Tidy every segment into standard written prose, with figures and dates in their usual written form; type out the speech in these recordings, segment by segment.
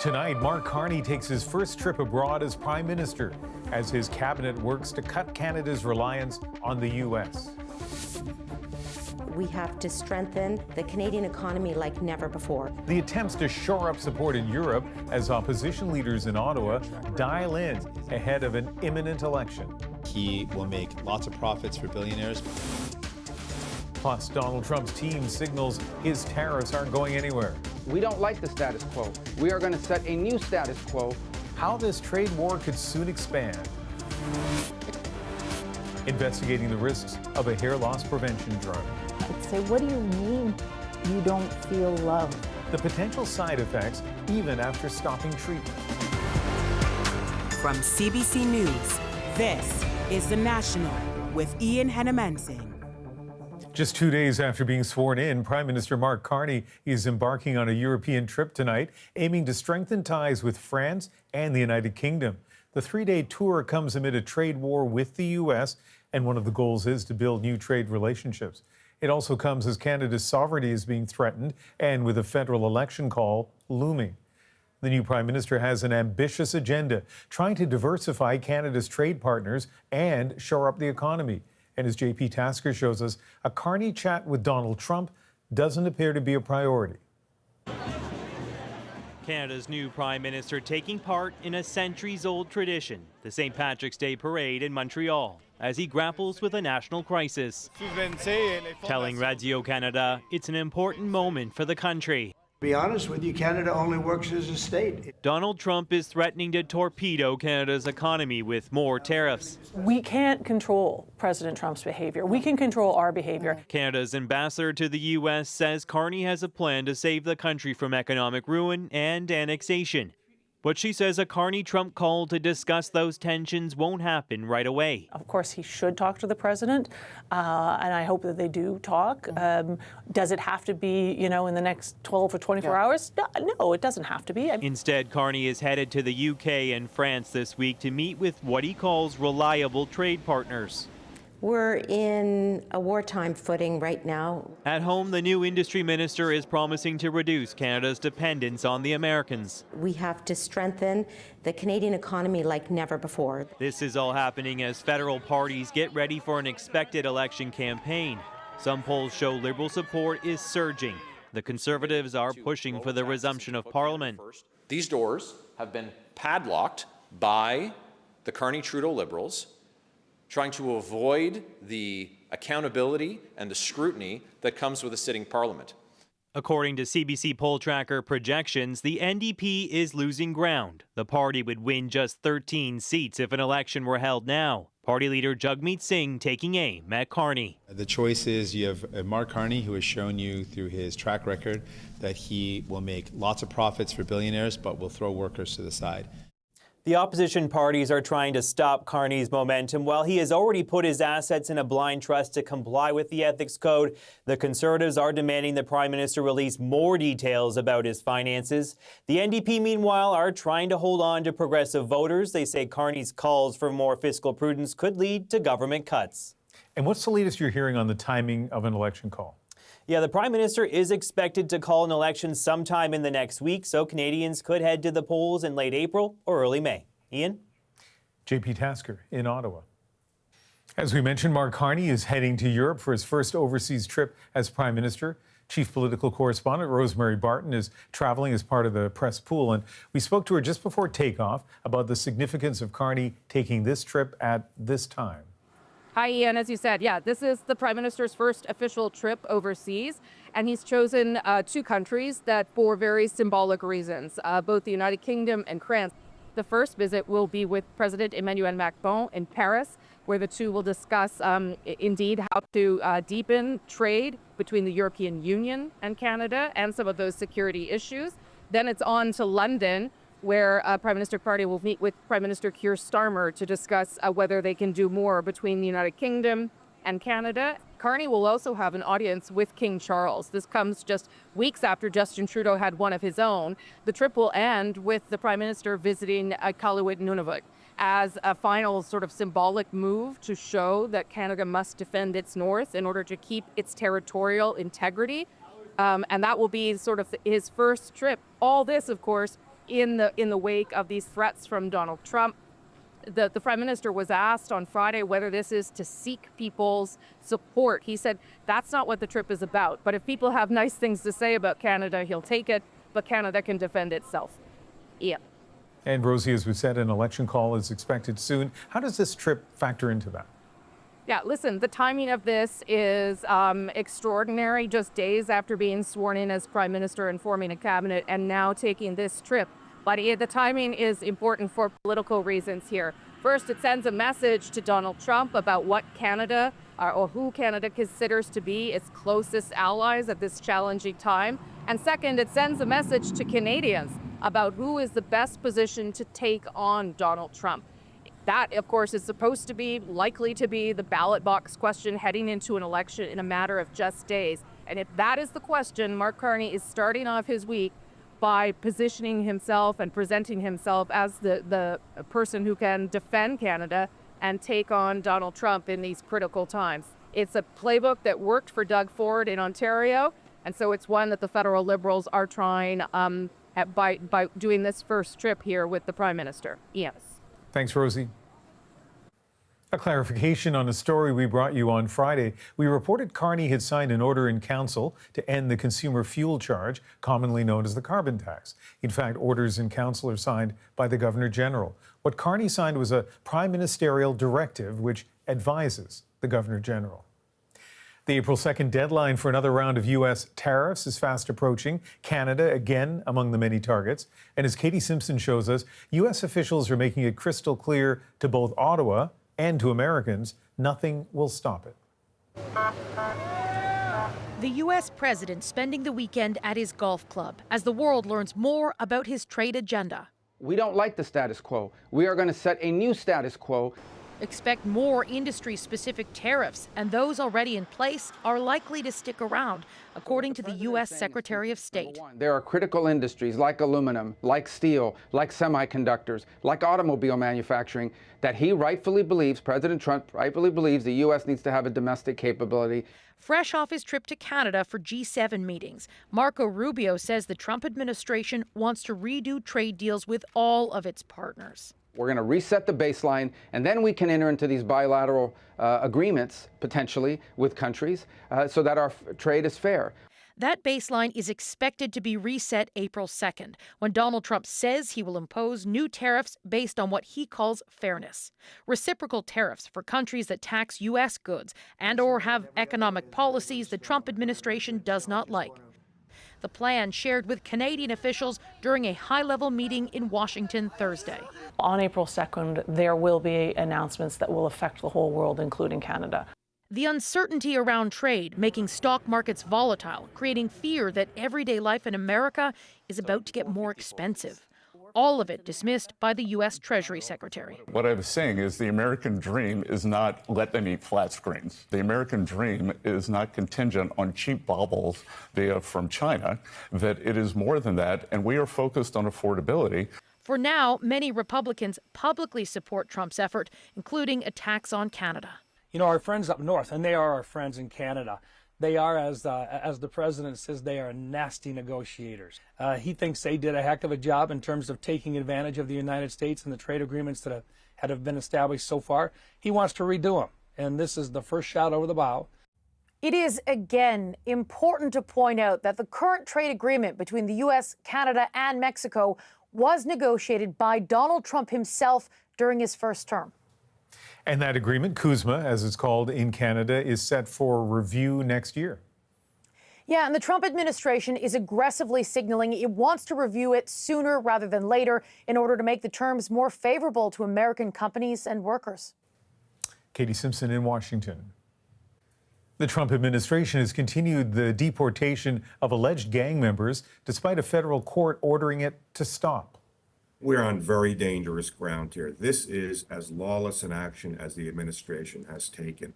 Tonight, Mark Carney takes his first trip abroad as Prime Minister as his cabinet works to cut Canada's reliance on the U.S. We have to strengthen the Canadian economy like never before. The attempts to shore up support in Europe as opposition leaders in Ottawa dial in ahead of an imminent election. He will make lots of profits for billionaires. Plus, Donald Trump's team signals his tariffs aren't going anywhere. We don't like the status quo. We are going to set a new status quo. How this trade war could soon expand. Investigating the risks of a hair loss prevention drug. I'd say, what do you mean you don't feel loved? The potential side effects even after stopping treatment. From CBC News, this is The National with Ian Hennemanzing. Just 2 days after being sworn in, Prime Minister Mark Carney is embarking on a European trip tonight, aiming to strengthen ties with France and the United Kingdom. The three-day tour comes amid a trade war with the U.S., and one of the goals is to build new trade relationships. It also comes as Canada's sovereignty is being threatened and with a federal election call looming. The new Prime Minister has an ambitious agenda, trying to diversify Canada's trade partners and shore up the economy. And as JP Tasker shows us, a Carney chat with Donald Trump doesn't appear to be a priority. Canada's new Prime Minister taking part in a centuries-old tradition, the St. Patrick's Day Parade in Montreal, as he grapples with a national crisis. Telling Radio-Canada it's an important moment for the country. To be honest with you, Canada only works as a state. Donald Trump is threatening to torpedo Canada's economy with more tariffs. We can't control President Trump's behavior. We can control our behavior. Canada's ambassador to the U.S. says Carney has a plan to save the country from economic ruin and annexation. But she says a Carney-Trump call to discuss those tensions won't happen right away. Of course, he should talk to the president, and I hope that they do talk. Does it have to be, in the next 12 or 24 hours? No, it doesn't have to be. Instead, Carney is headed to the UK and France this week to meet with what he calls reliable trade partners. We're in a wartime footing right now. At home, the new industry minister is promising to reduce Canada's dependence on the Americans. We have to strengthen the Canadian economy like never before. This is all happening as federal parties get ready for an expected election campaign. Some polls show Liberal support is surging. The Conservatives are pushing for the resumption of Parliament. These doors have been padlocked by the Carney-Trudeau Liberals, trying to avoid the accountability and the scrutiny that comes with a sitting parliament. According to CBC poll tracker projections, the NDP is losing ground. The party would win just 13 seats if an election were held now. Party leader Jagmeet Singh taking aim at Carney. The choice is you have Mark Carney, who has shown you through his track record that he will make lots of profits for billionaires, but will throw workers to the side. The opposition parties are trying to stop Carney's momentum. While he has already put his assets in a blind trust to comply with the ethics code, the Conservatives are demanding the Prime Minister release more details about his finances. The NDP, meanwhile, are trying to hold on to progressive voters. They say Carney's calls for more fiscal prudence could lead to government cuts. And what's the latest you're hearing on the timing of an election call? Yeah, the Prime Minister is expected to call an election sometime in the next week, so Canadians could head to the polls in late April or early May. Ian? JP Tasker in Ottawa. As we mentioned, Mark Carney is heading to Europe for his first overseas trip as Prime Minister. Chief political correspondent Rosemary Barton is traveling as part of the press pool, and we spoke to her just before takeoff about the significance of Carney taking this trip at this time. Hi, Ian. As you said, this is the Prime Minister's first official trip overseas, and he's chosen two countries that for very symbolic reasons, both the United Kingdom and France. The first visit will be with President Emmanuel Macron in Paris, where the two will discuss indeed how to deepen trade between the European Union and Canada and some of those security issues. Then it's on to London, where Prime Minister Carney will meet with Prime Minister Keir Starmer to discuss whether they can do more between the United Kingdom and Canada. Carney will also have an audience with King Charles. This comes just weeks after Justin Trudeau had one of his own. The trip will end with the Prime Minister visiting Iqaluit Nunavut as a final sort of symbolic move to show that Canada must defend its north in order to keep its territorial integrity. And that will be sort of his first trip. All this, of course, in the wake of these threats from Donald Trump. The Prime Minister was asked on Friday whether this is to seek people's support. He said that's not what the trip is about. But if people have nice things to say about Canada, he'll take it. But Canada can defend itself. Yeah. And Rosie, as we said, an election call is expected soon. How does this trip factor into that? Yeah, listen, the timing of this is extraordinary, just days after being sworn in as Prime Minister and forming a cabinet and now taking this trip. But the timing is important for political reasons here. First, it sends a message to Donald Trump about what Canada, or who Canada considers to be its closest allies at this challenging time. And second, it sends a message to Canadians about who is the best position to take on Donald Trump. That, of course, is supposed to be, likely to be, the ballot box question heading into an election in a matter of just days. And if that is the question, Mark Carney is starting off his week by positioning himself and presenting himself as the person who can defend Canada and take on Donald Trump in these critical times. It's a playbook that worked for Doug Ford in Ontario, and so it's one that the federal Liberals are trying by doing this first trip here with the Prime Minister. Yes. Thanks, Rosie. A clarification on a story we brought you on Friday. We reported Carney had signed an order in council to end the consumer fuel charge, commonly known as the carbon tax. In fact, orders in council are signed by the Governor General. What Carney signed was a prime ministerial directive which advises the Governor General. The April 2nd deadline for another round of U.S. tariffs is fast approaching. Canada, again, among the many targets. And as Katie Simpson shows us, U.S. officials are making it crystal clear to both Ottawa and to Americans, nothing will stop it. The U.S. president spending the weekend at his golf club as the world learns more about his trade agenda. We don't like the status quo. We are going to set a new status quo. Expect more industry-specific tariffs, and those already in place are likely to stick around, according to the U.S. Secretary of State. There are critical industries like aluminum, like steel, like semiconductors, like automobile manufacturing, that he rightfully believes, President Trump rightfully believes, the U.S. needs to have a domestic capability. Fresh off his trip to Canada for G7 meetings, Marco Rubio says the Trump administration wants to redo trade deals with all of its partners. We're going to reset the baseline, and then we can enter into these bilateral agreements, potentially, with countries, so that our trade is fair. That baseline is expected to be reset April 2nd, when Donald Trump says he will impose new tariffs based on what he calls fairness. Reciprocal tariffs for countries that tax U.S. goods and or have economic policies the Trump administration does not like. The plan shared with Canadian officials during a high-level meeting in Washington Thursday. On April 2nd, there will be announcements that will affect the whole world, including Canada. The uncertainty around trade making stock markets volatile, creating fear that everyday life in America is about to get more expensive. All of it dismissed by the U.S. Treasury Secretary. What I was saying is the American dream is not let them eat flat screens. The American dream is not contingent on cheap baubles from China, that it is more than that, and we are focused on affordability. For now, many Republicans publicly support Trump's effort, including a tax on Canada. You know, our friends up north, and they are our friends in Canada, they are, as the president says, they are nasty negotiators. He thinks they did a heck of a job in terms of taking advantage of the United States and the trade agreements that have been established so far. He wants to redo them, and this is the first shot over the bow. It is, again, important to point out that the current trade agreement between the U.S., Canada, and Mexico was negotiated by Donald Trump himself during his first term. And that agreement, CUSMA, as it's called in Canada, is set for review next year. Yeah, and the Trump administration is aggressively signaling it wants to review it sooner rather than later in order to make the terms more favorable to American companies and workers. Katie Simpson in Washington. The Trump administration has continued the deportation of alleged gang members despite a federal court ordering it to stop. We're on very dangerous ground here. This is as lawless an action as the administration has taken.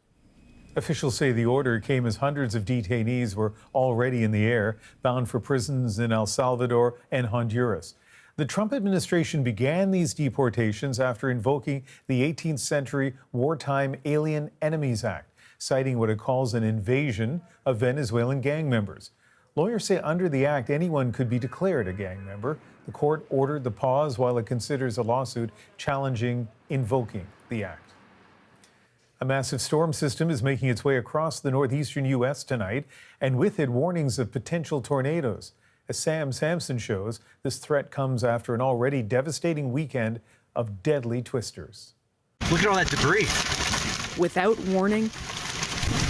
Officials say the order came as hundreds of detainees were already in the air, bound for prisons in El Salvador and Honduras. The Trump administration began these deportations after invoking the 18th century Wartime Alien Enemies Act, citing what it calls an invasion of Venezuelan gang members. Lawyers say under the act, anyone could be declared a gang member. The court ordered the pause while it considers a lawsuit invoking the act. A massive storm system is making its way across the northeastern U.S. tonight, and with it, warnings of potential tornadoes. As Sam Sampson shows, this threat comes after an already devastating weekend of deadly twisters. Look at all that debris. Without warning,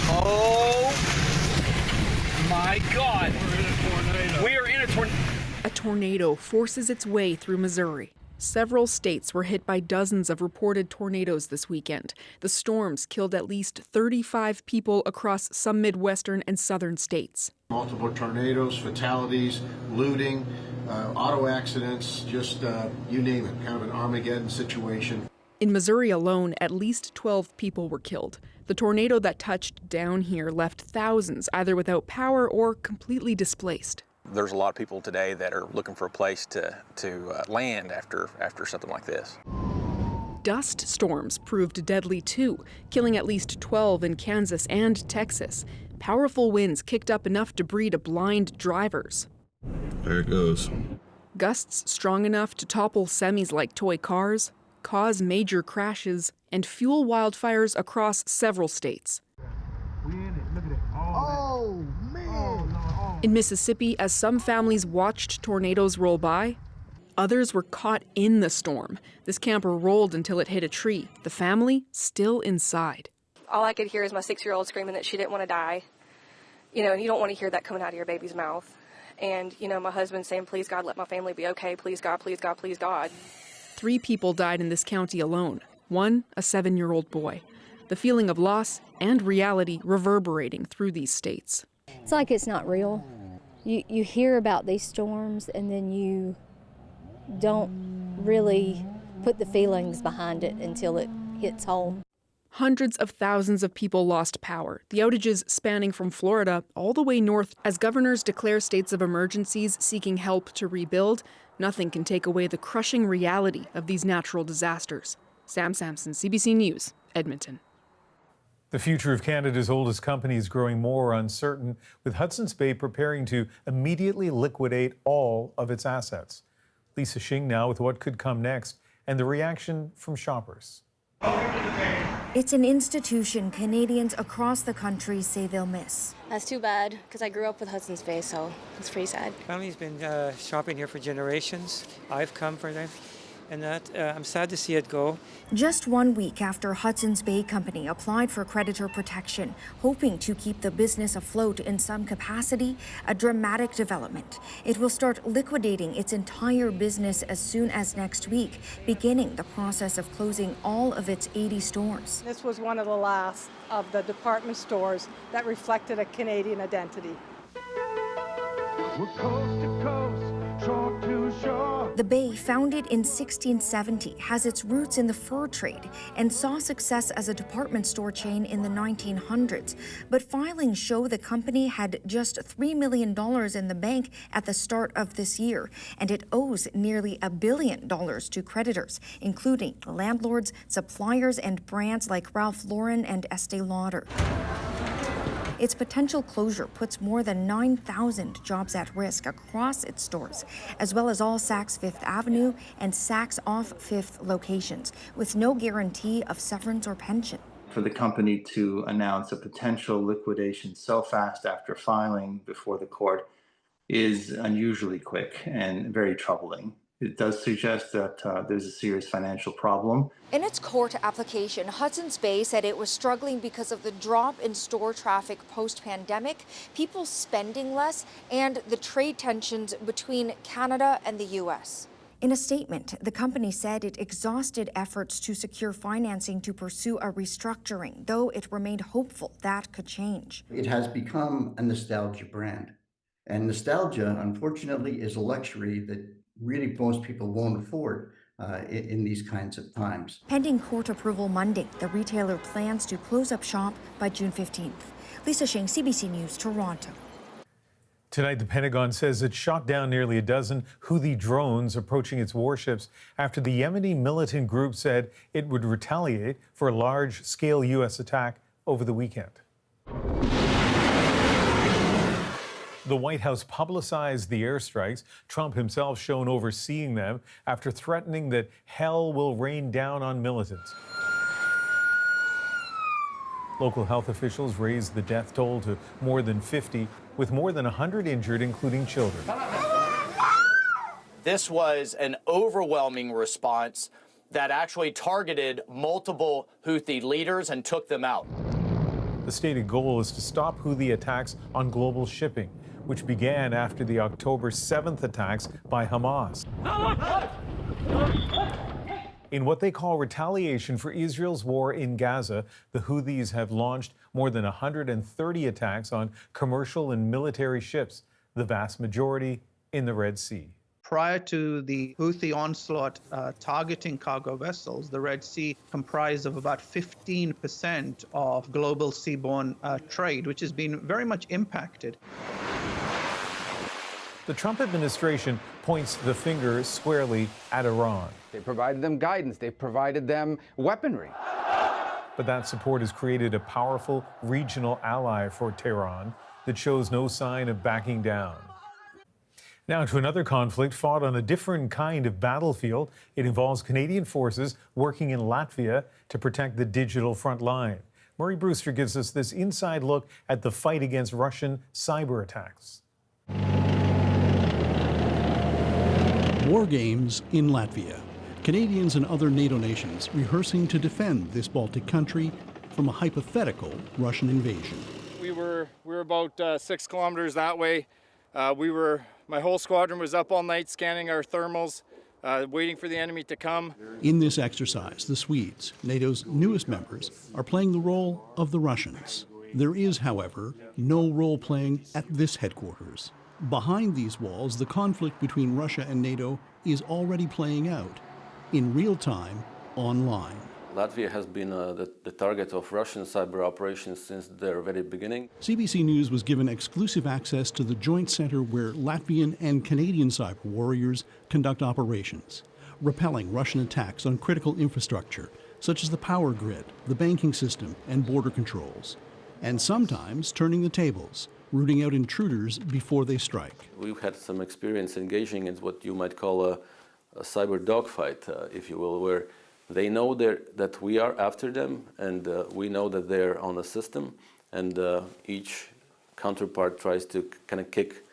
Oh my God. We are in a tornado. a tornado forces its way through Missouri. Several states were hit by dozens of reported tornadoes this weekend. The storms killed at least 35 people across some Midwestern and southern states. Multiple tornadoes, fatalities, looting, auto accidents, just you name it, kind of an Armageddon situation. In Missouri alone, at least 12 people were killed. The tornado that touched down here left thousands either without power or completely displaced. There's a lot of people today that are looking for a place to land after something like this. Dust storms proved deadly too, killing at least 12 in Kansas and Texas. Powerful winds kicked up enough debris to blind drivers. There it goes. Gusts strong enough to topple semis like toy cars, cause major crashes, and fuel wildfires across several states. Oh, man. In Mississippi, as some families watched tornadoes roll by, others were caught in the storm. This camper rolled until it hit a tree. The family still inside. All I could hear is my 6-year-old screaming that she didn't want to die. You know, and you don't want to hear that coming out of your baby's mouth. And, you know, my husband saying, please, God, let my family be okay. Please, God, please, God, please, God. 3 people died in this county alone. One, a 7-year-old boy. The feeling of loss and reality reverberating through these states. It's like it's not real. You hear about these storms and then you don't really put the feelings behind it until it hits home. Hundreds of thousands of people lost power, the outages spanning from Florida all the way north. As governors declare states of emergencies seeking help to rebuild, nothing can take away the crushing reality of these natural disasters. Sam Sampson, CBC News, Edmonton. The future of Canada's oldest company is growing more uncertain, with Hudson's Bay preparing to immediately liquidate all of its assets. Lisa Shing now with what could come next and the reaction from shoppers. It's an institution Canadians across the country say they'll miss. That's too bad, because I grew up with Hudson's Bay, so it's pretty sad. Family's been shopping here for generations. I've come for them, and I'm sad to see it go. Just 1 week after Hudson's Bay Company applied for creditor protection, hoping to keep the business afloat in some capacity, a dramatic development. It will start liquidating its entire business as soon as next week, beginning the process of closing all of its 80 stores. This was one of the last of the department stores that reflected a Canadian identity. We're coast to coast, shore to shore. The Bay, founded in 1670, has its roots in the fur trade and saw success as a department store chain in the 1900s. But filings show the company had just $3 million in the bank at the start of this year, and it owes nearly $1 billion to creditors, including landlords, suppliers, and brands like Ralph Lauren and Estee Lauder. Its potential closure puts more than 9,000 jobs at risk across its stores, as well as all Saks Fifth Avenue and Saks Off Fifth locations, with no guarantee of severance or pension. For the company to announce a potential liquidation so fast after filing before the court is unusually quick and very troubling. It does suggest that there's a serious financial problem. In its court application, Hudson's Bay said it was struggling because of the drop in store traffic post-pandemic, people spending less, and the trade tensions between Canada and the U.S. In a statement, the company said it exhausted efforts to secure financing to pursue a restructuring, though it remained hopeful that could change. It has become a nostalgia brand. And nostalgia, unfortunately, is a luxury that really most people won't afford in these kinds of times. Pending court approval Monday, the retailer plans to close up shop by June 15th. Lisa Shing, CBC News, Toronto. Tonight, the Pentagon says it shot down nearly a dozen Houthi drones approaching its warships after the Yemeni militant group said it would retaliate for a large-scale U.S. attack over the weekend. The White House publicized the airstrikes. Trump himself shown overseeing them after threatening that hell will rain down on militants. Local health officials raised the death toll to more than 50, with more than 100 injured, including children. This was an overwhelming response that actually targeted multiple Houthi leaders and took them out. The stated goal is to stop Houthi attacks on global shipping, which began after the October 7th attacks by Hamas. In what they call retaliation for Israel's war in Gaza, the Houthis have launched more than 130 attacks on commercial and military ships, the vast majority in the Red Sea. Prior to the Houthi onslaught targeting cargo vessels, the Red Sea comprised of about 15% of global seaborne trade, which has been very much impacted. The Trump administration points the finger squarely at Iran. They provided them guidance. They provided them weaponry. But that support has created a powerful regional ally for Tehran that shows no sign of backing down. Now to another conflict fought on a different kind of battlefield. It involves Canadian forces working in Latvia to protect the digital front line. Murray Brewster gives us this inside look at the fight against Russian cyberattacks. War games in Latvia. Canadians and other NATO nations rehearsing to defend this Baltic country from a hypothetical Russian invasion. We were about 6 kilometers that way. My whole squadron was up all night scanning our thermals, waiting for the enemy to come. In this exercise, the Swedes, NATO's newest members, are playing the role of the Russians. There is, however, no role-playing at this headquarters. Behind these walls, the conflict between Russia and NATO is already playing out, in real time, online. Latvia has been the target of Russian cyber operations since their very beginning. CBC News was given exclusive access to the joint center where Latvian and Canadian cyber warriors conduct operations, repelling Russian attacks on critical infrastructure, such as the power grid, the banking system, and border controls, and sometimes turning the tables, rooting out intruders before they strike. We've had some experience engaging in what you might call a cyber dogfight, if you will, where they know that we are after them, and we know that they're on the system, and each counterpart tries to kind of kick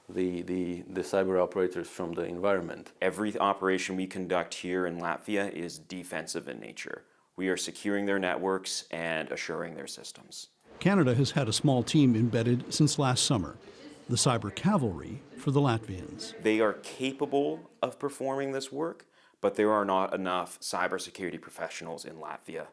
the cyber operators from the environment. Every operation we conduct here in Latvia is defensive in nature. We are securing their networks and assuring their systems. Canada has had a small team embedded since last summer, the cyber cavalry for the Latvians. They are capable of performing this work, but there are not enough cybersecurity professionals in Latvia.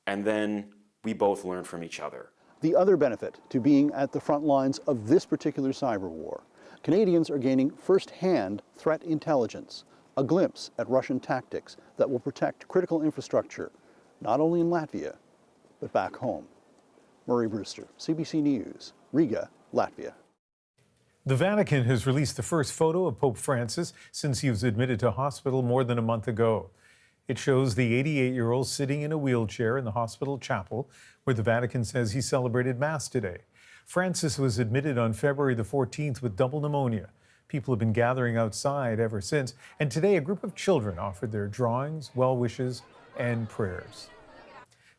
And then we both learn from each other. The other benefit to being at the front lines of this particular cyber war, Canadians are gaining first-hand threat intelligence, a glimpse at Russian tactics that will protect critical infrastructure, not only in Latvia, but back home. Murray Brewster, CBC News, Riga, Latvia. The Vatican has released the first photo of Pope Francis since he was admitted to hospital more than a month ago. It shows the 88-year-old sitting in a wheelchair in the hospital chapel, where the Vatican says he celebrated Mass today. Francis was admitted on February the 14th with double pneumonia. People have been gathering outside ever since, and today a group of children offered their drawings, well wishes, and prayers.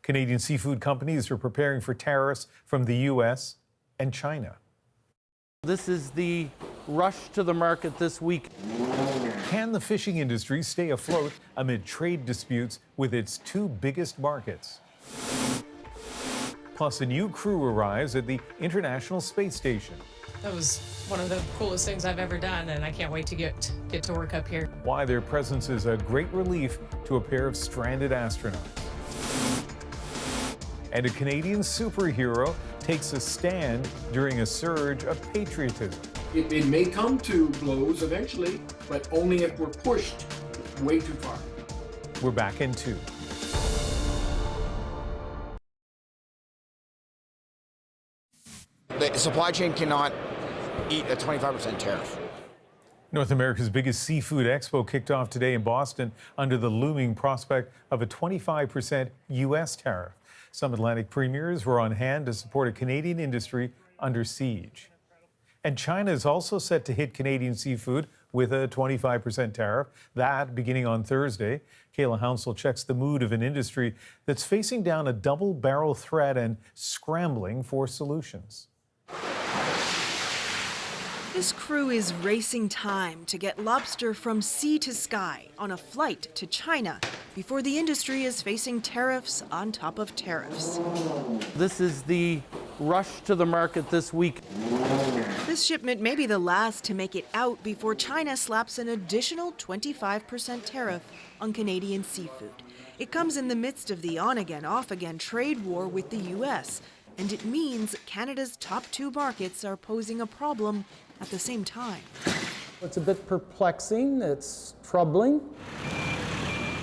Canadian seafood companies are preparing for tariffs from the U.S. and China. This is the rush to the market this week. Can the fishing industry stay afloat amid trade disputes with its two biggest markets? Plus, a new crew arrives at the International Space Station. That was one of the coolest things I've ever done, and I can't wait to get to work up here. Why their presence is a great relief to a pair of stranded astronauts. And a Canadian superhero takes a stand during a surge of patriotism. It may come to blows eventually, but only if we're pushed way too far. We're back in 2. The supply chain cannot eat a 25% tariff. North America's biggest seafood expo kicked off today in Boston under the looming prospect of a 25% U.S. tariff. Some Atlantic premiers were on hand to support a Canadian industry under siege. And China is also set to hit Canadian seafood with a 25% tariff, that beginning on Thursday. Kayla Hounsel checks the mood of an industry that's facing down a double-barrel threat and scrambling for solutions. This crew is racing time to get lobster from sea to sky on a flight to China before the industry is facing tariffs on top of tariffs. This is the rush to the market this week. This shipment may be the last to make it out before China slaps an additional 25% tariff on Canadian seafood. It comes in the midst of the on-again, off-again trade war with the U.S., and it means Canada's top two markets are posing a problem at the same time. It's a bit perplexing, it's troubling.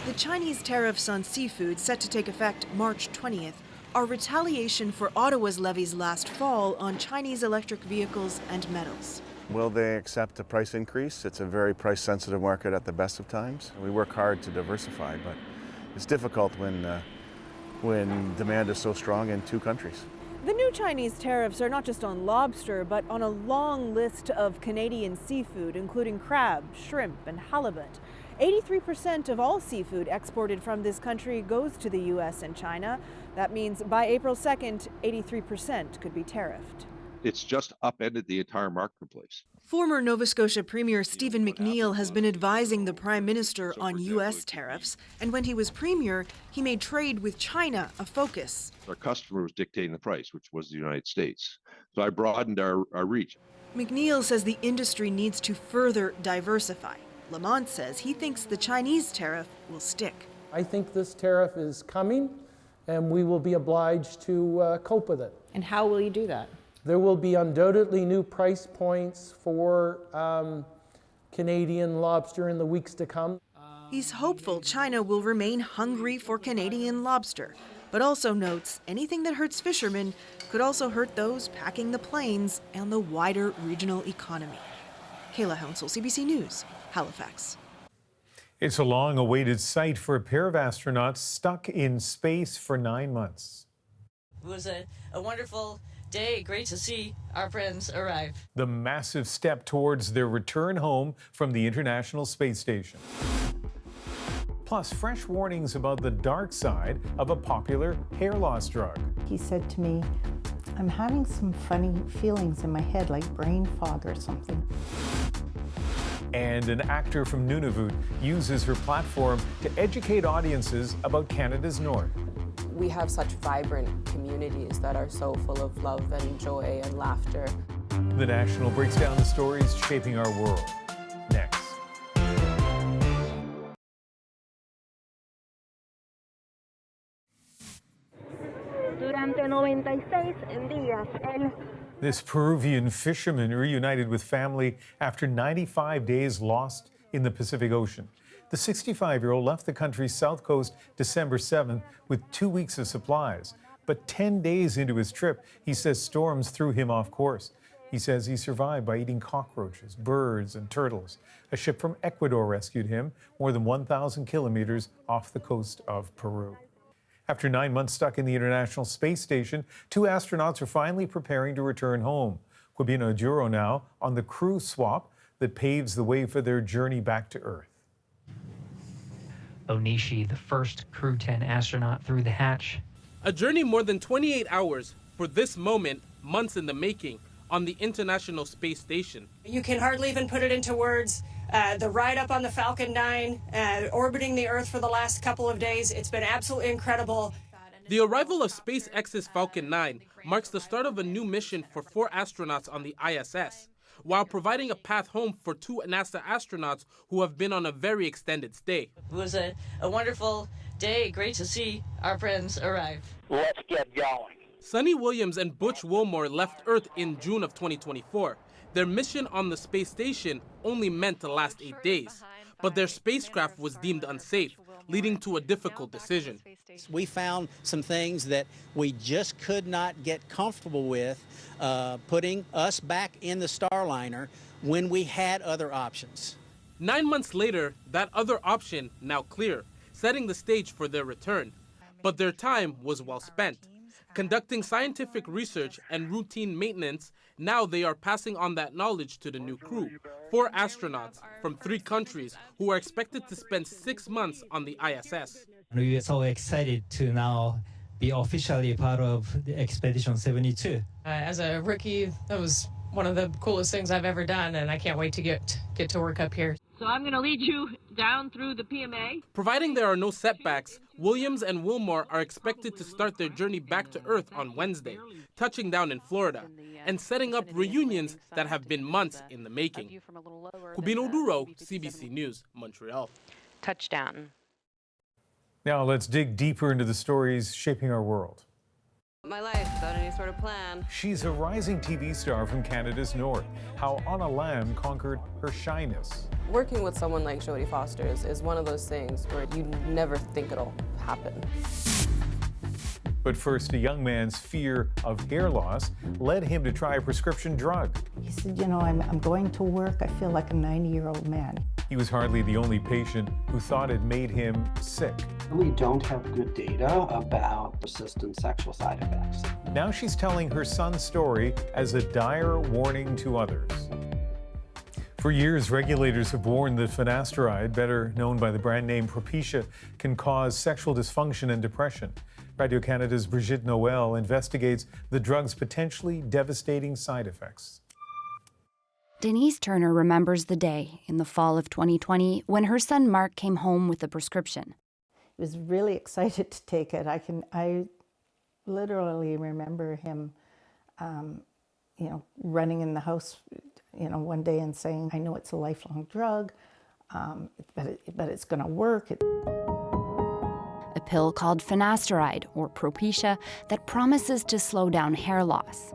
The Chinese tariffs on seafood set to take effect March 20th are retaliation for Ottawa's levies last fall on Chinese electric vehicles and metals. Will they accept a price increase? It's a very price-sensitive market at the best of times. We work hard to diversify, but it's difficult when demand is so strong in two countries. The new Chinese tariffs are not just on lobster, but on a long list of Canadian seafood, including crab, shrimp, and halibut. 83% of all seafood exported from this country goes to the U.S. and China. That means by April 2nd, 83% could be tariffed. It's just upended the entire marketplace. Former Nova Scotia Premier Stephen McNeil has been advising the Prime Minister on U.S. tariffs, and when he was Premier, he made trade with China a focus. Our customer was dictating the price, which was the United States. So I broadened our reach. McNeil says the industry needs to further diversify. Lamont says he thinks the Chinese tariff will stick. I think this tariff is coming, and we will be obliged to cope with it. And how will you do that? There will be undoubtedly new price points for Canadian lobster in the weeks to come. He's hopeful China will remain hungry for Canadian lobster, but also notes anything that hurts fishermen could also hurt those packing the planes and the wider regional economy. Kayla Hounsel, CBC News, Halifax. It's a long-awaited sight for a pair of astronauts stuck in space for 9 months. It was a wonderful day. Great to see our friends arrive. The massive step towards their return home from the International Space Station. Plus, fresh warnings about the dark side of a popular hair loss drug. He said to me, I'm having some funny feelings in my head, like brain fog or something. And an actor from Nunavut uses her platform to educate audiences about Canada's North. We have such vibrant communities that are so full of love and joy and laughter. The National breaks down the stories shaping our world. Next. This Peruvian fisherman reunited with family after 95 days lost in the Pacific Ocean. The 65-year-old left the country's south coast December 7th with 2 weeks of supplies. But 10 days into his trip, he says storms threw him off course. He says he survived by eating cockroaches, birds, and turtles. A ship from Ecuador rescued him more than 1,000 kilometers off the coast of Peru. After 9 months stuck in the International Space Station, 2 astronauts are finally preparing to return home. Quibino Duro now on the crew swap that paves the way for their journey back to Earth. Onishi, the first Crew 10 astronaut through the hatch. A journey more than 28 hours for this moment, months in the making, on the International Space Station. You can hardly even put it into words. The ride up on the Falcon 9, orbiting the Earth for the last couple of days, it's been absolutely incredible. The arrival of SpaceX's Falcon 9 marks the start of a new mission for 4 astronauts on the ISS, while providing a path home for 2 NASA astronauts who have been on a very extended stay. It was a wonderful day. Great to see our friends arrive. Let's get going. Sonny Williams and Butch Wilmore left Earth in June of 2024. Their mission on the space station only meant to last 8 days, but their spacecraft was deemed unsafe, leading to a difficult decision. We found some things that we just could not get comfortable with, putting us back in the Starliner when we had other options. 9 months later, that other option now clear, setting the stage for their return. But their time was well spent. Conducting scientific research and routine maintenance, now they are passing on that knowledge to the new crew. 4 astronauts from 3 countries who are expected to spend 6 months on the ISS. We are so excited to now be officially part of the Expedition 72. As a rookie, that was one of the coolest things I've ever done, and I can't wait to get to work up here. So I'm going to lead you down through the PMA. Providing there are no setbacks, Williams and Wilmore are expected to start their journey back to Earth on Wednesday, touching down in Florida, and setting up reunions that have been months in the making. Cubino Duro, CBC News, Montreal. Touchdown. Now let's dig deeper into the stories shaping our world. My life without any sort of plan. She's a rising TV star from Canada's north. How Anna Lambe conquered her shyness. Working with someone like Jodie Foster is one of those things where you never think it'll happen. But first, a young man's fear of hair loss led him to try a prescription drug. He said, you know, I'm going to work. I feel like a 90-year-old man. He was hardly the only patient who thought it made him sick. We don't have good data about persistent sexual side effects. Now she's telling her son's story as a dire warning to others. For years, regulators have warned that finasteride, better known by the brand name Propecia, can cause sexual dysfunction and depression. Radio-Canada's Brigitte Noel investigates the drug's potentially devastating side effects. Denise Turner remembers the day in the fall of 2020 when her son Mark came home with a prescription. He was really excited to take it. I literally remember him, running in the house, one day and saying, "I know it's a lifelong drug, but it's going to work." A pill called finasteride, or Propecia, that promises to slow down hair loss.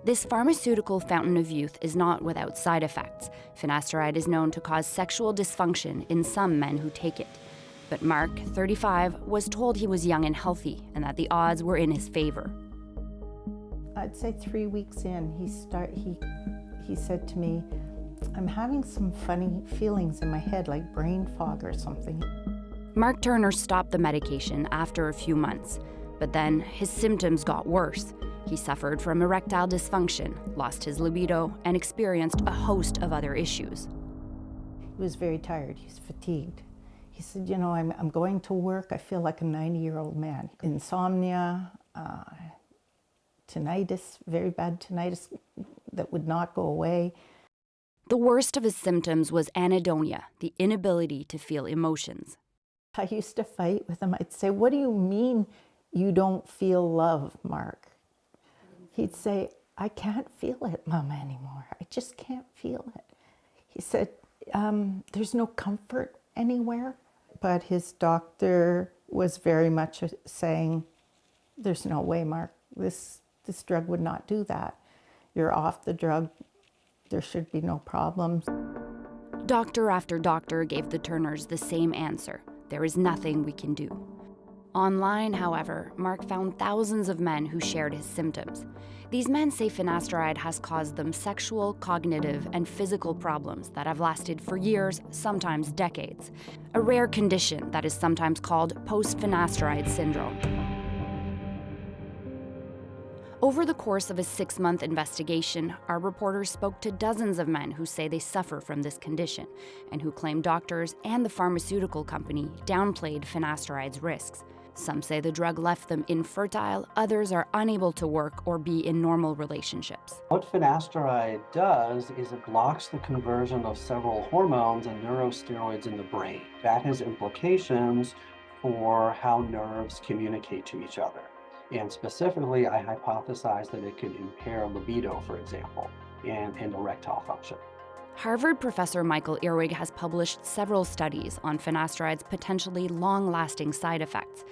This pharmaceutical fountain of youth is not without side effects. Finasteride is known to cause sexual dysfunction in some men who take it. But Mark, 35, was told he was young and healthy and that the odds were in his favor. I'd say 3 weeks in, he said to me, "I'm having some funny feelings in my head, like brain fog or something." Mark Turner stopped the medication after a few months, but then his symptoms got worse. He suffered from erectile dysfunction, lost his libido, and experienced a host of other issues. He was very tired. He's fatigued. He said, "You know, I'm going to work. I feel like a 90-year-old man. Insomnia, tinnitus, very bad tinnitus that would not go away." The worst of his symptoms was anhedonia, the inability to feel emotions. I used to fight with him. I'd say, "What do you mean you don't feel love, Mark?" He'd say, "I can't feel it, Mama, anymore. I just can't feel it." He said, "There's no comfort anywhere." But his doctor was very much saying, "There's no way, Mark. This drug would not do that. You're off the drug. There should be no problems." Doctor after doctor gave the Turners the same answer. There is nothing we can do. Online, however, Mark found thousands of men who shared his symptoms. These men say finasteride has caused them sexual, cognitive, and physical problems that have lasted for years, sometimes decades. A rare condition that is sometimes called post-finasteride syndrome. Over the course of a 6-month investigation, our reporters spoke to dozens of men who say they suffer from this condition and who claim doctors and the pharmaceutical company downplayed finasteride's risks. Some say the drug left them infertile, others are unable to work or be in normal relationships. What finasteride does is it blocks the conversion of several hormones and neurosteroids in the brain. That has implications for how nerves communicate to each other. And specifically, I hypothesize that it could impair libido, for example, and erectile function. Harvard professor Michael Irwig has published several studies on finasteride's potentially long-lasting side effects.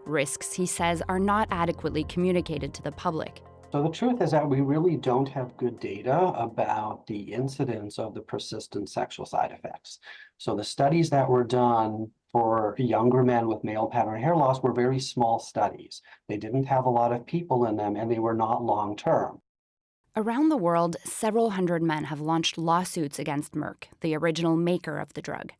Risks, he says, are not adequately communicated to the public. So the truth is that we really don't have good data about the incidence of the persistent sexual side effects. So the studies that were done for younger men with male pattern hair loss were very small studies. They didn't have a lot of people in them, and they were not long-term. Around the world, several hundred men have launched lawsuits against Merck, the original maker of the drug.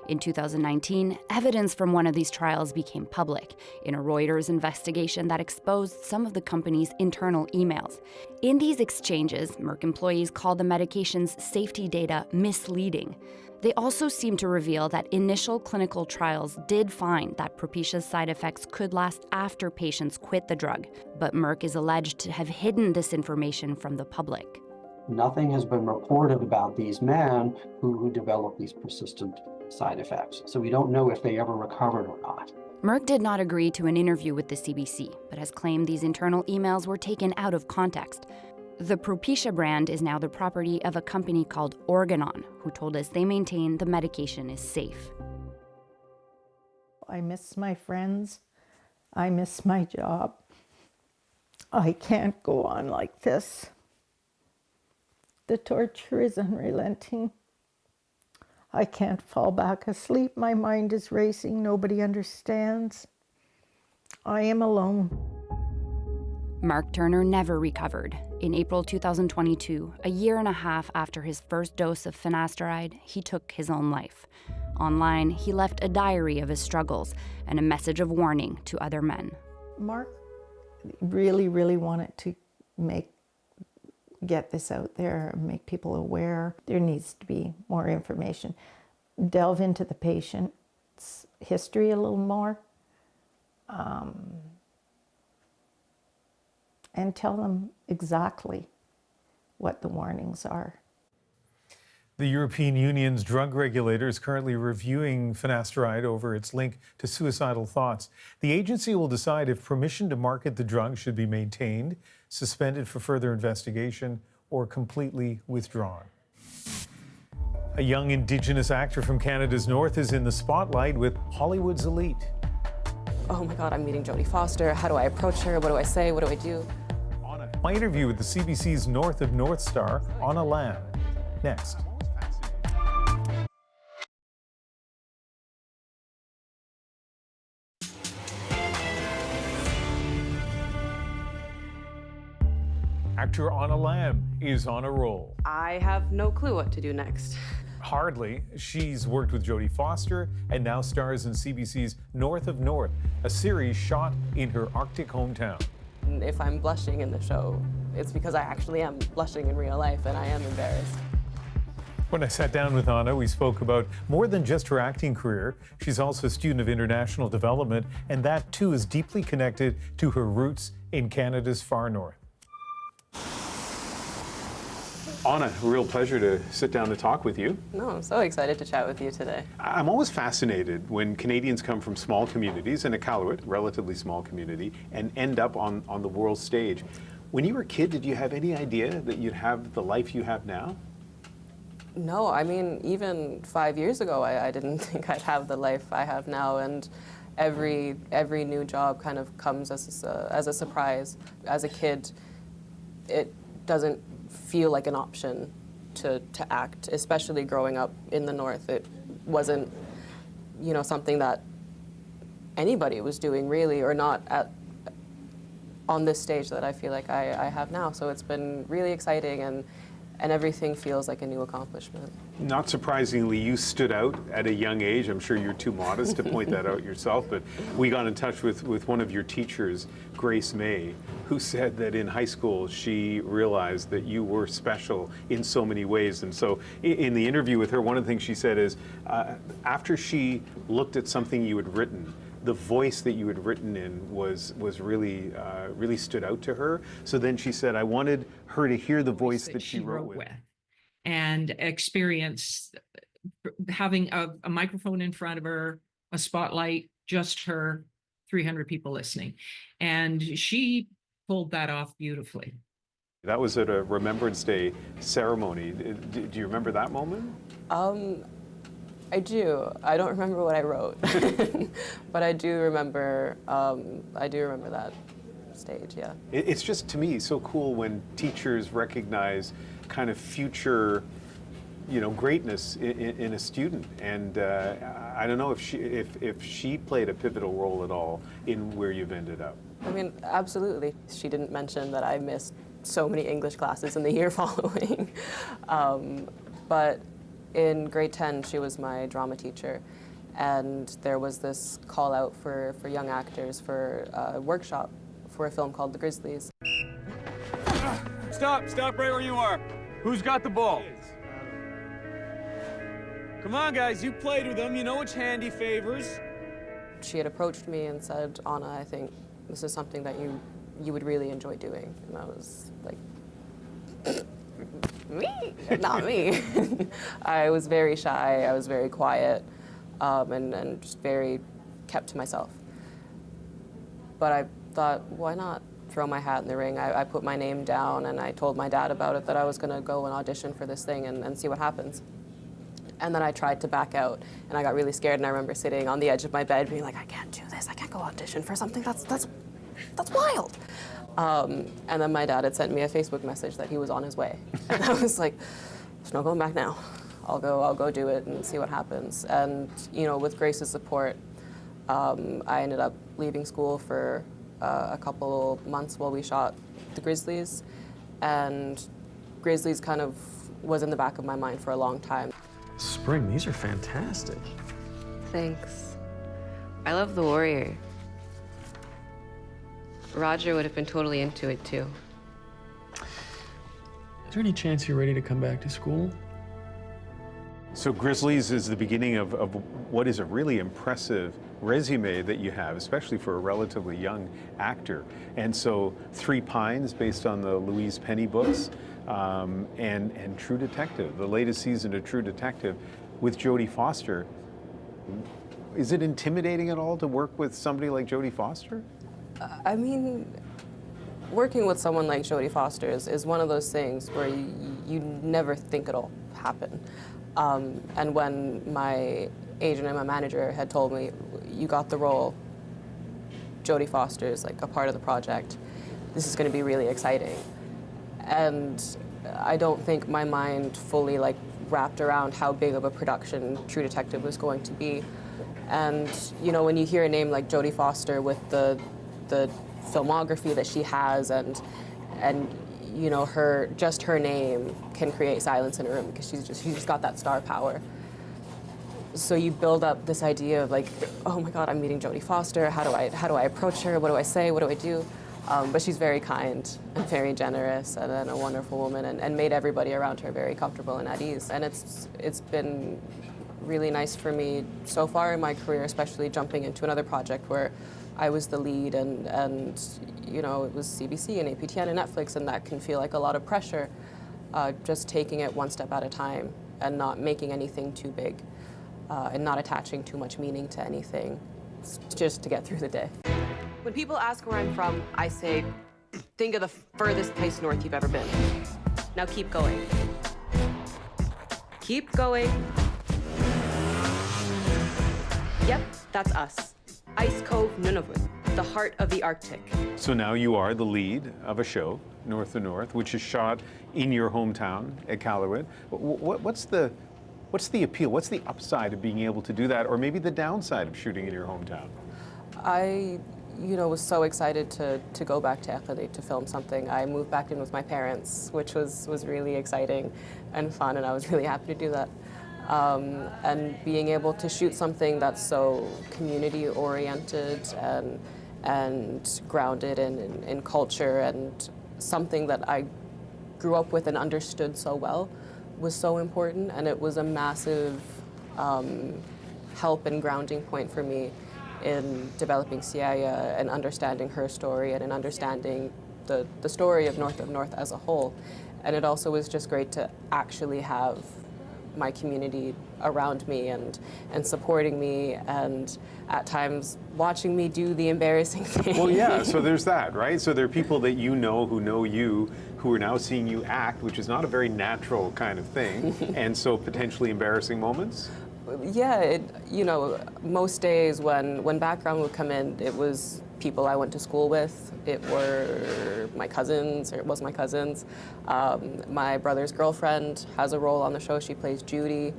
In 2019, evidence from one of these trials became public in a Reuters investigation that exposed some of the company's internal emails. In these exchanges, Merck employees called the medication's safety data misleading. They also seemed to reveal that initial clinical trials did find that Propitia's side effects could last after patients quit the drug, but Merck is alleged to have hidden this information from the public. Nothing has been reported about these men who developed these persistent side effects. So we don't know if they ever recovered or not. Merck did not agree to an interview with the CBC, but has claimed these internal emails were taken out of context. The Propecia brand is now the property of a company called Organon, who told us they maintain the medication is safe. I miss my friends. I miss my job. I can't go on like this. The torture is unrelenting. I can't fall back asleep. My mind is racing. Nobody understands. I am alone. Mark Turner never recovered. In April 2022, a year and a half after his first dose of finasteride, he took his own life. Online, he left a diary of his struggles and a message of warning to other men. Mark really, really wanted to get this out there, make people aware. There needs to be more information. Delve into the patient's history a little more. And tell them exactly what the warnings are. The European Union's drug regulator is currently reviewing finasteride over its link to suicidal thoughts. The agency will decide if permission to market the drug should be maintained, suspended for further investigation, or completely withdrawn. A young Indigenous actor from Canada's North is in the spotlight with Hollywood's elite. Oh my God, I'm meeting Jodie Foster. How do I approach her? What do I say? What do I do? My interview with the CBC's North of North star, Anna Lambe. Next. Actor Anna Lambe is on a roll. I have no clue what to do next. Hardly. She's worked with Jodie Foster and now stars in CBC's North of North, a series shot in her Arctic hometown. If I'm blushing in the show, it's because I actually am blushing in real life and I am embarrassed. When I sat down with Anna, we spoke about more than just her acting career. She's also a student of international development, and that too is deeply connected to her roots in Canada's far north. Anna, a real pleasure to sit down to talk with you. No, I'm so excited to chat with you today. I'm always fascinated when Canadians come from small communities, in Iqaluit, relatively small community, and end up on the world stage. When you were a kid, did you have any idea that you'd have the life you have now? No, I mean, even 5 years ago, I didn't think I'd have the life I have now, and every new job kind of comes as a surprise. As a kid, it doesn't feel like an option to act, especially growing up in the North. It wasn't, something that anybody was doing really, or not on this stage that I feel like I have now. So it's been really exciting, and everything feels like a new accomplishment. Not surprisingly, you stood out at a young age. I'm sure you're too modest to point that out yourself, but we got in touch with one of your teachers, Grace May, who said that in high school she realized that you were special in so many ways. And so in the interview with her, one of the things she said is after she looked at something you had written, the voice that you had written in was really really stood out to her. So then she said, I wanted her to hear the voice that she wrote with. And experience having a microphone in front of her, a spotlight, just her, 300 people listening. And she pulled that off beautifully. That was at a Remembrance Day ceremony. Do you remember that moment? I do. I don't remember what I wrote, but I do remember that stage, yeah. It's just, to me, so cool when teachers recognize kind of future, greatness in a student. And I don't know if she played a pivotal role at all in where you've ended up. I mean, absolutely. She didn't mention that I missed so many English classes in the year following, but In grade 10, she was my drama teacher, and there was this call out for young actors for a workshop for a film called The Grizzlies. Stop right where you are. Who's got the ball? Come on, guys, you played with them, you know which hand he favors. She had approached me and said, Anna, I think this is something that you would really enjoy doing. And I was like, me? Not me. I was very shy, I was very quiet, and just very kept to myself. But I thought, why not throw my hat in the ring? I put my name down and I told my dad about it, that I was gonna go and audition for this thing and see what happens. And then I tried to back out, and I got really scared, and I remember sitting on the edge of my bed being like, I can't do this, I can't go audition for something, that's wild. And then my dad had sent me a Facebook message that he was on his way. And I was like, there's no going back now. I'll go do it and see what happens. And you know, with Grace's support, I ended up leaving school for a couple months while we shot The Grizzlies. And Grizzlies kind of was in the back of my mind for a long time. Spring, these are fantastic. Thanks. I love The Warrior. Roger would have been totally into it too. Is there any chance you're ready to come back to school? So Grizzlies is the beginning of what is a really impressive resume that you have, especially for a relatively young actor. And so Three Pines, based on the Louise Penny books, and True Detective, the latest season of True Detective with Jodie Foster. Is it intimidating at all to work with somebody like Jodie Foster? I mean, working with someone like Jodie Foster is one of those things where you never think it'll happen. And when my agent and my manager had told me, you got the role, Jodie Foster is like a part of the project, this is going to be really exciting. And I don't think my mind fully like wrapped around how big of a production True Detective was going to be. And you know, when you hear a name like Jodie Foster with the filmography that she has, and you know, her name can create silence in a room because she's just got that star power. So you build up this idea of like, oh my God, I'm meeting Jodie Foster. How do I approach her? What do I say? What do I do? But she's very kind and very generous and a wonderful woman, and made everybody around her very comfortable and at ease. And it's been really nice for me so far in my career, especially jumping into another project where I was the lead, and you know, it was CBC and APTN and Netflix, and that can feel like a lot of pressure. Just taking it one step at a time and not making anything too big, and not attaching too much meaning to anything, just to get through the day. When people ask where I'm from, I say, think of the furthest place north you've ever been. Now keep going. Keep going. Yep, that's us. Ice Cove, Nunavut, the heart of the Arctic. So now you are the lead of a show, North to North, which is shot in your hometown at Iqaluit. What's the appeal? What's the upside of being able to do that, or maybe the downside of shooting in your hometown? I, you know, was so excited to go back to Iqaluit to film something. I moved back in with my parents, which was really exciting and fun, and I was really happy to do that. And being able to shoot something that's so community-oriented and grounded in culture, and something that I grew up with and understood so well, was so important, and it was a massive help and grounding point for me in developing Siaya and understanding her story and in understanding the story of North as a whole. And it also was just great to actually have my community around me and supporting me, and at times watching me do the embarrassing things. Well, yeah, so there's that, right? So there are people that you know who know you, who are now seeing you act, which is not a very natural kind of thing, and so potentially embarrassing moments? Yeah, you know, most days when background would come in, it was people I went to school with. It were my cousins, or it was my cousins. My brother's girlfriend has a role on the show. She plays Judy.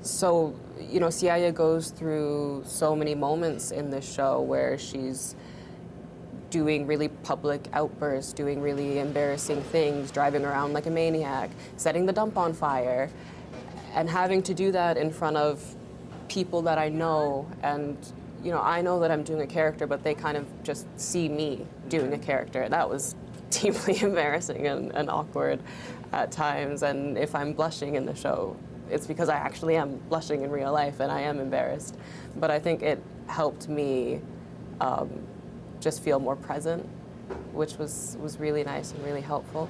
So, you know, Siaya goes through so many moments in this show where she's doing really public outbursts, doing really embarrassing things, driving around like a maniac, setting the dump on fire. And having to do that in front of people that I know, and I know that I'm doing a character, but they kind of just see me doing a character. That was deeply embarrassing and awkward at times. And if I'm blushing in the show, it's because I actually am blushing in real life and I am embarrassed. But I think it helped me just feel more present, which was really nice and really helpful.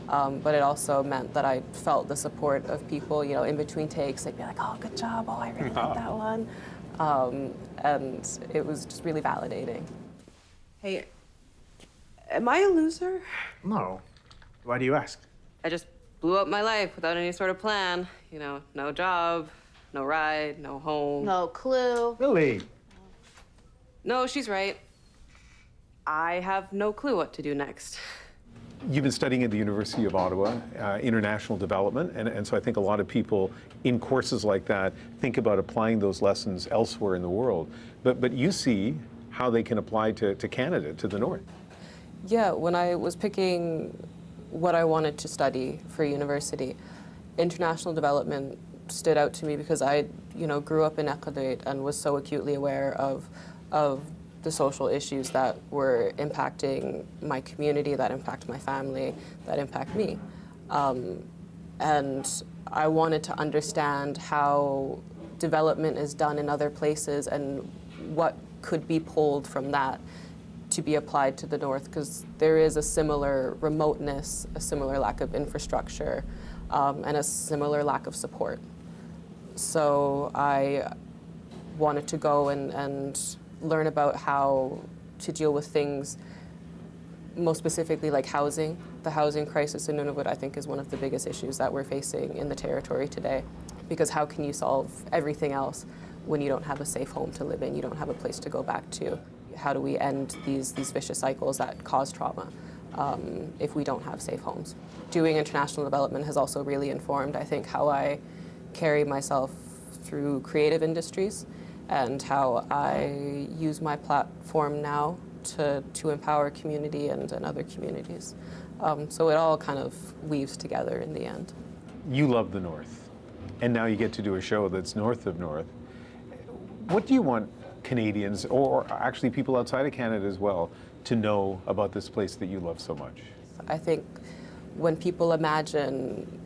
But it also meant that I felt the support of people, in between takes. They'd be like, oh, good job, oh, I really like that one. And it was just really validating. Hey, am I a loser? No. Why do you ask? I just blew up my life without any sort of plan. No job, no ride, no home. No clue. Lily. No, she's right. I have no clue what to do next. You've been studying at the University of Ottawa, international development, and so I think a lot of people in courses like that think about applying those lessons elsewhere in the world. But you see how they can apply to Canada, to the north. Yeah, when I was picking what I wanted to study for university, international development stood out to me because I, grew up in liquidate and was so acutely aware of the social issues that were impacting my community, that impact my family, that impact me. And I wanted to understand how development is done in other places and what could be pulled from that to be applied to the north, because there is a similar remoteness, a similar lack of infrastructure, and a similar lack of support. So I wanted to go and learn about how to deal with things, most specifically like housing. The housing crisis in Nunavut, I think, is one of the biggest issues that we're facing in the territory today. Because how can you solve everything else when you don't have a safe home to live in, you don't have a place to go back to? How do we end these vicious cycles that cause trauma if we don't have safe homes? Doing international development has also really informed, I think, how I carry myself through creative industries, and how I use my platform now to empower community and other communities. So it all kind of weaves together in the end. You love the north, and now you get to do a show that's north of north. What do you want Canadians, or actually people outside of Canada as well, to know about this place that you love so much? I think when people imagine,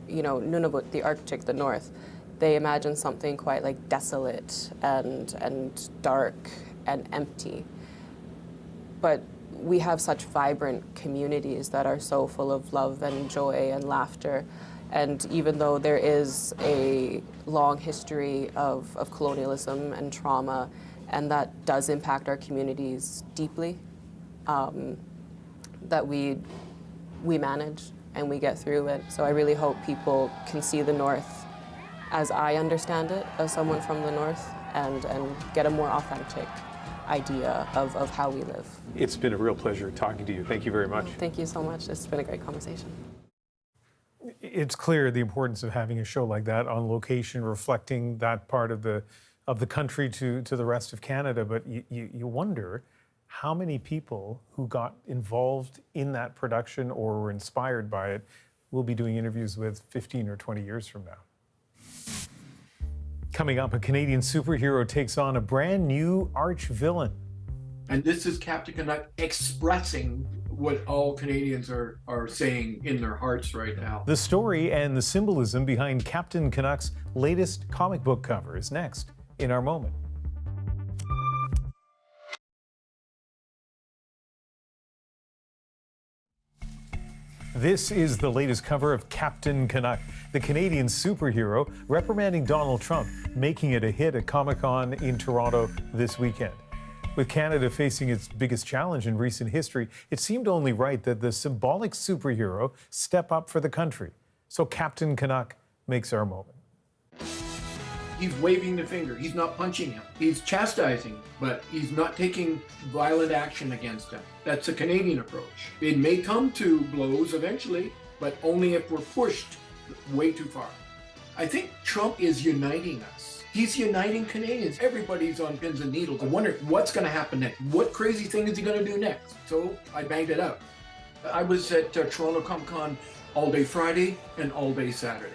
Nunavut, the Arctic, the north, they imagine something quite like desolate and dark and empty. But we have such vibrant communities that are so full of love and joy and laughter. And even though there is a long history of colonialism and trauma, and that does impact our communities deeply, that we manage and we get through it. So I really hope people can see the north as I understand it, as someone from the north, and get a more authentic idea of how we live. It's been a real pleasure talking to you. Thank you very much. Thank you so much. It's been a great conversation. It's clear the importance of having a show like that on location, reflecting that part of the country to the rest of Canada. But you wonder how many people who got involved in that production or were inspired by it will be doing interviews with 15 or 20 years from now. Coming up, a Canadian superhero takes on a brand new arch-villain. And this is Captain Canuck expressing what all Canadians are saying in their hearts right now. The story and the symbolism behind Captain Canuck's latest comic book cover is next in our moment. This is the latest cover of Captain Canuck, the Canadian superhero reprimanding Donald Trump, making it a hit at Comic-Con in Toronto this weekend. With Canada facing its biggest challenge in recent history, it seemed only right that the symbolic superhero step up for the country. So Captain Canuck makes our moment. He's waving the finger. He's not punching him. He's chastising, but he's not taking violent action against him. That's a Canadian approach. It may come to blows eventually, but only if we're pushed way too far. I think Trump is uniting us. He's uniting Canadians. Everybody's on pins and needles. I wonder what's going to happen next. What crazy thing is he going to do next? So I banged it out. I was at Toronto Comic-Con all day Friday and all day Saturday.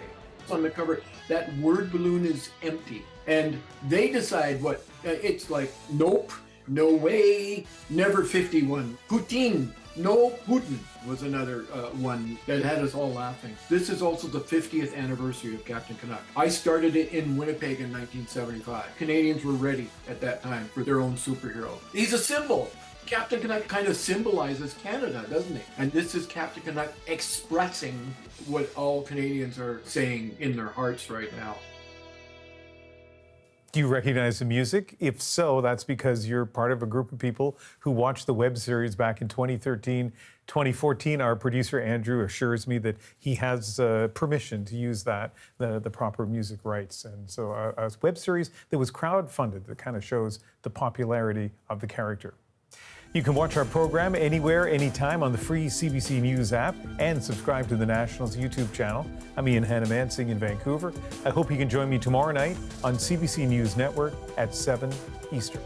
On the cover, that word balloon is empty. And they decide what, it's like, nope, no way, never 51. Poutine, no Putin was another one that had us all laughing. This is also the 50th anniversary of Captain Canuck. I started it in Winnipeg in 1975. Canadians were ready at that time for their own superhero. He's a symbol. Captain Canuck kind of symbolizes Canada, doesn't he? And this is Captain Canuck expressing what all Canadians are saying in their hearts right now. Do you recognize the music? If so, that's because you're part of a group of people who watched the web series back in 2013, 2014. Our producer, Andrew, assures me that he has permission to use that, the proper music rights. And so a web series that was crowdfunded that kind of shows the popularity of the character. You can watch our program anywhere, anytime on the free CBC News app and subscribe to the National's YouTube channel. I'm Ian Hannah-Mansing in Vancouver. I hope you can join me tomorrow night on CBC News Network at 7 Eastern.